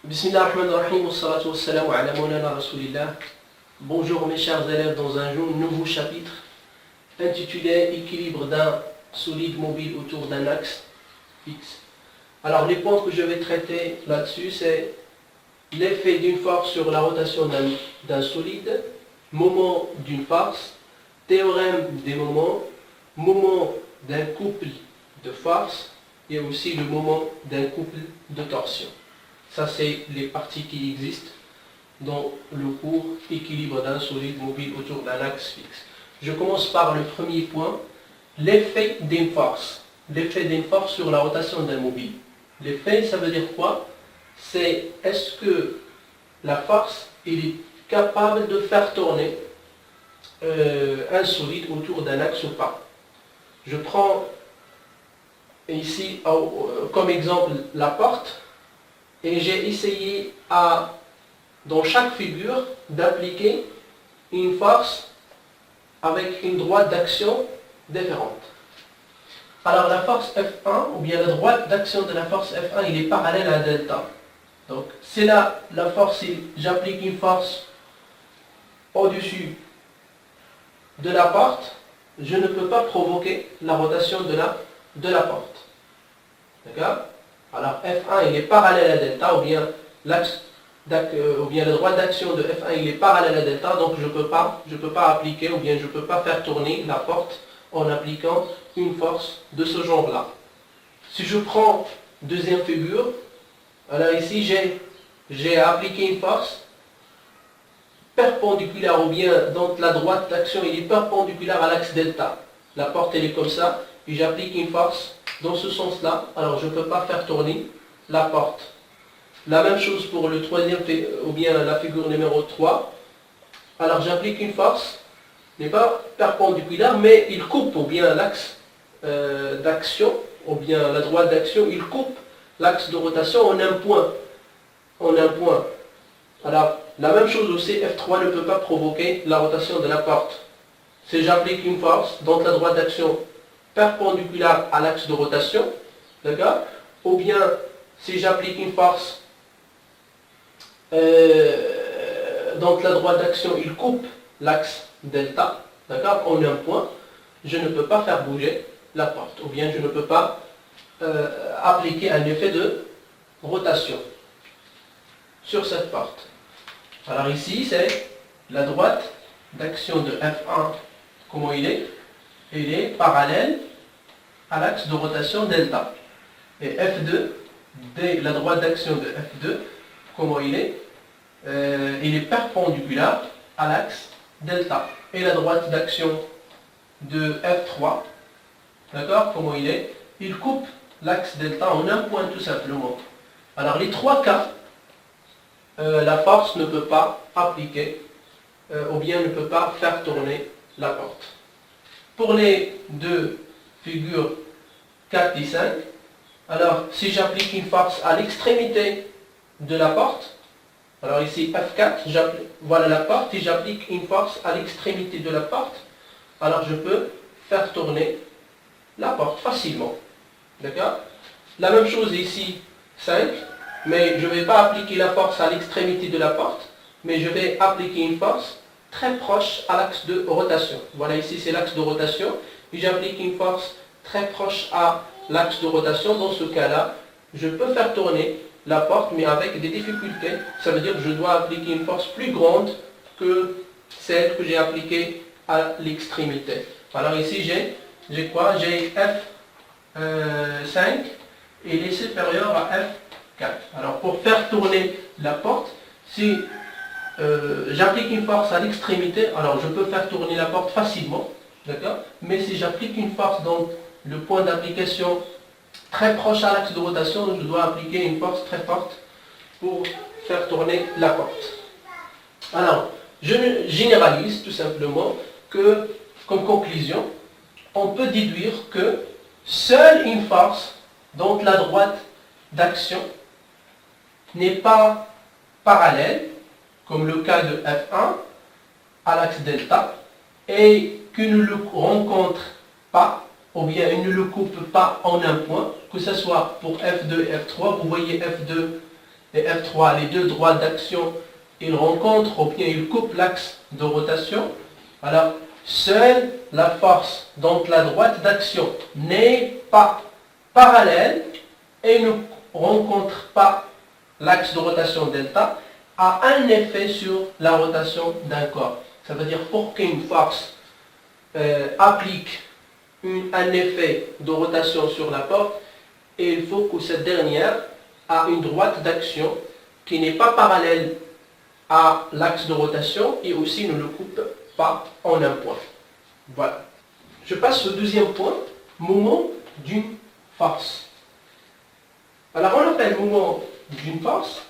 Bismillahirrahmanirrahim, wassalatu wassalamu ala maulana rasulillah. Bonjour mes chers élèves dans un nouveau chapitre intitulé Équilibre d'un solide mobile autour d'un axe fixe. Alors les points que je vais traiter là-dessus, c'est l'effet d'une force sur la rotation d'un solide, moment d'une force, théorème des moments, moment d'un couple de force et aussi le moment d'un couple de torsion. Ça, c'est les parties qui existent dans le cours Équilibre d'un solide mobile autour d'un axe fixe. Je commence par le premier point, l'effet d'une force. L'effet d'une force sur la rotation d'un mobile. L'effet, ça veut dire quoi? C'est est-ce que la force est capable de faire tourner un solide autour d'un axe ou pas. Je prends ici comme exemple la porte. Et j'ai essayé dans chaque figure d'appliquer une force avec une droite d'action différente. Alors la force F1, ou bien la droite d'action de la force F1, il est parallèle à delta. Donc c'est là la force, si j'applique une force au-dessus de la porte, je ne peux pas provoquer la rotation de la porte. D'accord? Alors F1 il est parallèle à delta, ou bien la droite d'action de F1 il est parallèle à delta, donc je ne peux pas appliquer, ou bien je ne peux pas faire tourner la porte en appliquant une force de ce genre-là. Si je prends deuxième figure, alors ici j'ai appliqué une force perpendiculaire, ou bien donc la droite d'action il est perpendiculaire à l'axe delta. La porte elle est comme ça, et j'applique une force dans ce sens-là, alors je ne peux pas faire tourner la porte. La même chose pour le troisième, ou bien la figure numéro 3. Alors j'applique une force, n'est pas perpendiculaire, mais il coupe, ou bien l'axe d'action, ou bien la droite d'action, il coupe l'axe de rotation en un point. Alors, la même chose aussi, F3 ne peut pas provoquer la rotation de la porte. Si j'applique une force, donc la droite d'action perpendiculaire à l'axe de rotation, d'accord? Ou bien si j'applique une force, donc la droite d'action, il coupe l'axe delta, d'accord? En un point, je ne peux pas faire bouger la porte, ou bien je ne peux pas appliquer un effet de rotation sur cette porte. Alors ici, c'est la droite d'action de F1, comment il est? Il est parallèle à l'axe de rotation delta. Et F2, la droite d'action de F2, comment il est? Il est perpendiculaire à l'axe delta. Et la droite d'action de F3, d'accord, comment il est? Il coupe l'axe delta en un point tout simplement. Alors les trois cas, la force ne peut pas appliquer, ou bien ne peut pas faire tourner la porte. Pour les deux figures 4 et 5, alors si j'applique une force à l'extrémité de la porte, alors ici F4, voilà la porte, et j'applique une force à l'extrémité de la porte, alors je peux faire tourner la porte facilement. D'accord? La même chose ici 5, mais je ne vais pas appliquer la force à l'extrémité de la porte, mais je vais appliquer une force très proche à l'axe de rotation. Voilà, ici c'est l'axe de rotation, et j'applique une force très proche à l'axe de rotation. Dans ce cas-là, je peux faire tourner la porte, mais avec des difficultés. Ça veut dire que je dois appliquer une force plus grande que celle que j'ai appliquée à l'extrémité. Alors ici, j'ai quoi? J'ai F5, et il est supérieur à F4. Alors pour faire tourner la porte, si j'applique une force à l'extrémité, alors je peux faire tourner la porte facilement, d'accord? Mais si j'applique une force dans le point d'application très proche à l'axe de rotation, je dois appliquer une force très forte pour faire tourner la porte. Alors, je généralise tout simplement que, comme conclusion, on peut déduire que seule une force, donc la droite d'action, n'est pas parallèle, comme le cas de F1, à l'axe delta, et qu'il ne le rencontre pas, ou bien il ne le coupe pas en un point, que ce soit pour F2 et F3, vous voyez F2 et F3, les deux droites d'action, ils rencontrent ou bien ils coupent l'axe de rotation, alors seule la force, donc la droite d'action, n'est pas parallèle et ne rencontre pas l'axe de rotation delta, a un effet sur la rotation d'un corps. Ça veut dire pour qu'une force applique un effet de rotation sur la porte, et il faut que cette dernière a une droite d'action qui n'est pas parallèle à l'axe de rotation et aussi ne le coupe pas en un point. Voilà. Je passe au deuxième point, moment d'une force. Alors on appelle moment d'une force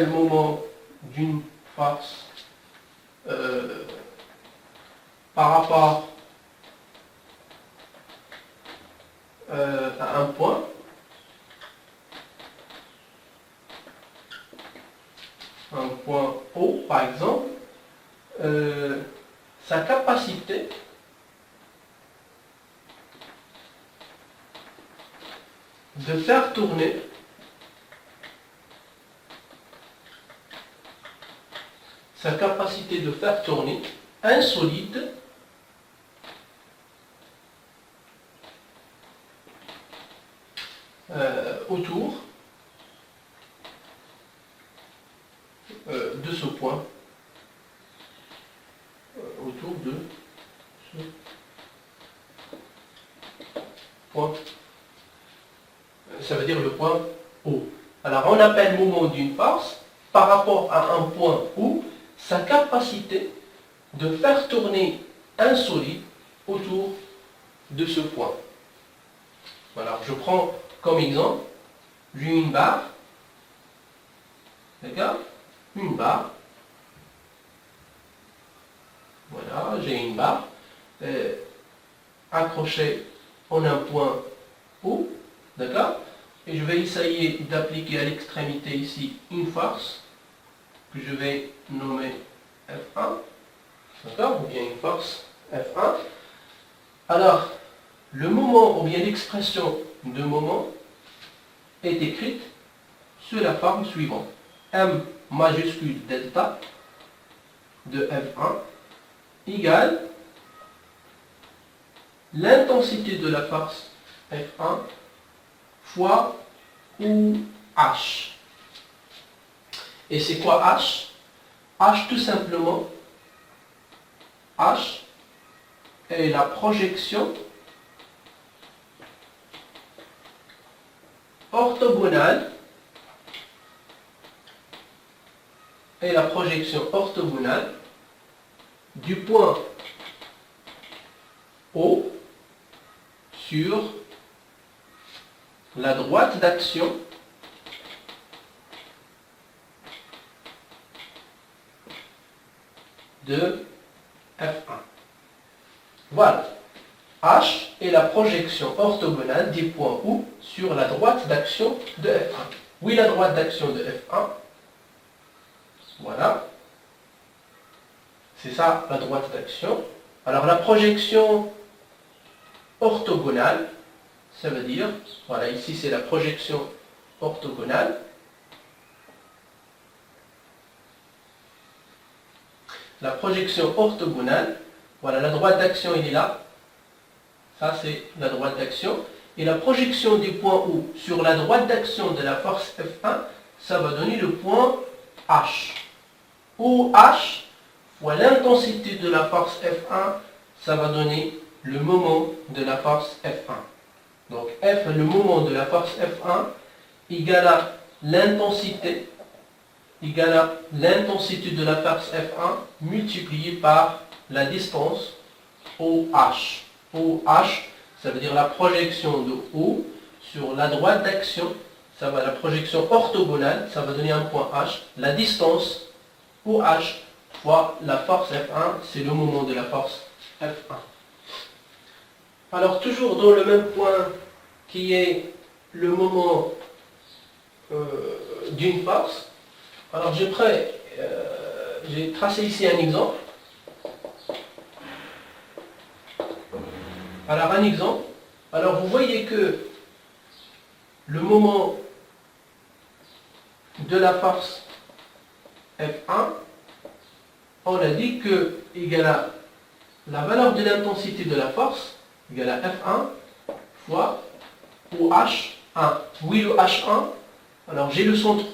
moment d'une force par rapport à un point. Un point O, par exemple, sa capacité de faire tourner un solide autour de ce point, autour de ce point, ça veut dire le point O. Alors on appelle moment d'une force par rapport à un point O, sa capacité de faire tourner un solide autour de ce point. Alors je prends comme exemple, j'ai une barre, d'accord? Une barre, voilà, j'ai une barre accrochée en un point O, d'accord? Et je vais essayer d'appliquer à l'extrémité ici une force que je vais nommer F1, d'accord? Ou bien une force F1. Alors, le moment ou bien l'expression de moment est écrite sous la forme suivante. M majuscule delta de F1 égale l'intensité de la force F1 fois OH. Et c'est quoi H? H tout simplement, H est la projection orthogonale du point O sur la droite d'action de F1. Voilà. H est la projection orthogonale du point O sur la droite d'action de F1. Oui, la droite d'action de F1. Voilà. C'est ça la droite d'action. Alors la projection orthogonale, ça veut dire, voilà, ici c'est la projection orthogonale. La projection orthogonale, voilà, la droite d'action il est là. Ça c'est la droite d'action. Et la projection du point O sur la droite d'action de la force F1, ça va donner le point H. OH fois l'intensité de la force F1, ça va donner le moment de la force F1. Donc F, le moment de la force F1, égale à l'intensité de la force F1 multipliée par la distance OH. OH, ça veut dire la projection de O sur la droite d'action, ça va la projection orthogonale, ça va donner un point H. La distance OH fois la force F1, c'est le moment de la force F1. Alors toujours dans le même point qui est le moment d'une force, alors j'ai tracé ici un exemple. Alors un exemple. Alors vous voyez que le moment de la force F1, on a dit que égale à la valeur de l'intensité de la force égale à F1 fois OH1. Oui, le H1, alors j'ai le centre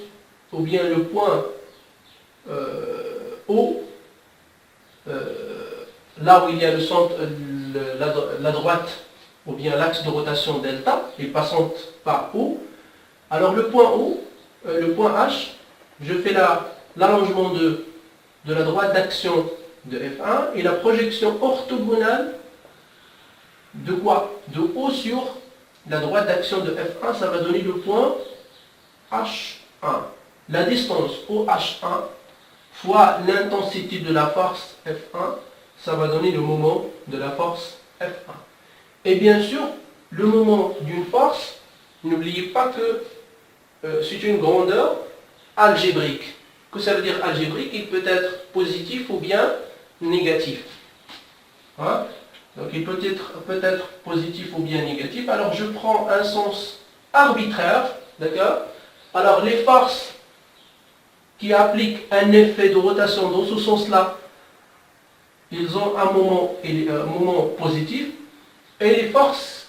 ou bien le point O, là où il y a le centre, la droite ou bien l'axe de rotation delta, et passant par O. Alors le point O, le point H, je fais l'allongement de la droite d'action de F1 et la projection orthogonale de quoi? De O sur la droite d'action de F1, ça va donner le point H1. La distance OH1 fois l'intensité de la force F1, ça va donner le moment de la force F1. Et bien sûr, le moment d'une force, n'oubliez pas que c'est une grandeur algébrique. Que ça veut dire algébrique? Il peut être positif ou bien négatif. Hein? Donc il peut être positif ou bien négatif. Alors je prends un sens arbitraire, d'accord? Alors les forces qui appliquent un effet de rotation dans ce sens-là, ils ont un moment positif. Et les forces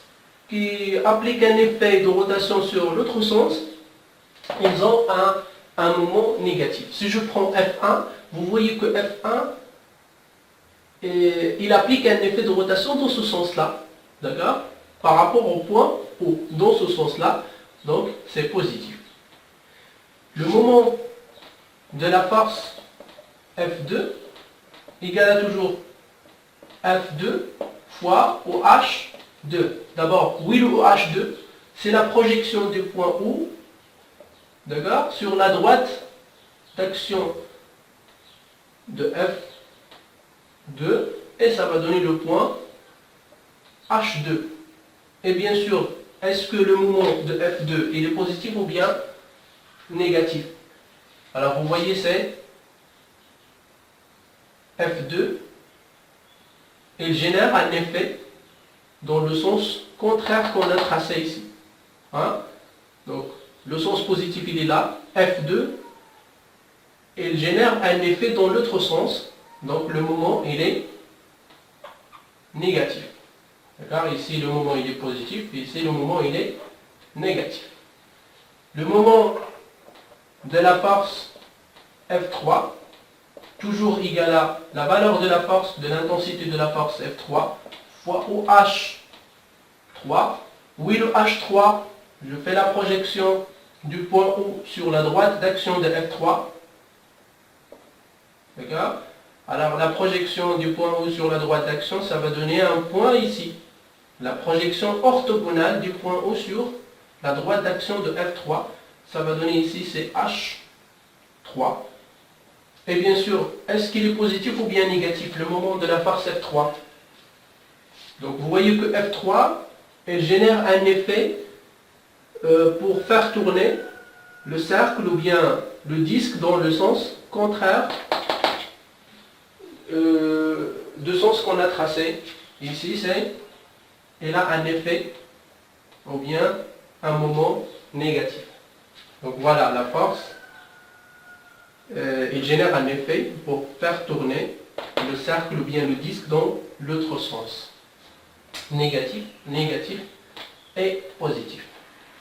qui appliquent un effet de rotation sur l'autre sens, ils ont un moment négatif. Si je prends F1, vous voyez que F1, il applique un effet de rotation dans ce sens-là, d'accord? Par rapport au point O, dans ce sens-là, donc c'est positif. Le moment de la force F2 égale à toujours F2 fois OH2. D'abord, oui, le OH2, c'est la projection du point O, d'accord, sur la droite d'action de F2, et ça va donner le point H2. Et bien sûr, est-ce que le moment de F2 il est positif ou bien négatif? Alors vous voyez, c'est F2, il génère un effet dans le sens contraire qu'on a tracé ici. Hein? Donc, le sens positif, il est là, F2, et il génère un effet dans l'autre sens, donc le moment, il est négatif. D'accord? Ici, le moment, il est positif, et ici, le moment, il est négatif. Le moment de la force F3, toujours égal à la valeur de la force, de l'intensité de la force F3, fois OH3. Oui, le H3, je fais la projection du point O sur la droite d'action de F3. D'accord? Alors, la projection du point O sur la droite d'action, ça va donner un point ici. La projection orthogonale du point O sur la droite d'action de F3, ça va donner ici, c'est H3. Et bien sûr, est-ce qu'il est positif ou bien négatif, le moment de la force F3? Donc vous voyez que F3, elle génère un effet pour faire tourner le cercle ou bien le disque dans le sens contraire de sens qu'on a tracé. Ici, c'est, elle a un effet ou bien un moment négatif. Donc voilà, la force, il génère un effet pour faire tourner le cercle ou bien le disque dans l'autre sens. Négatif, négatif et positif.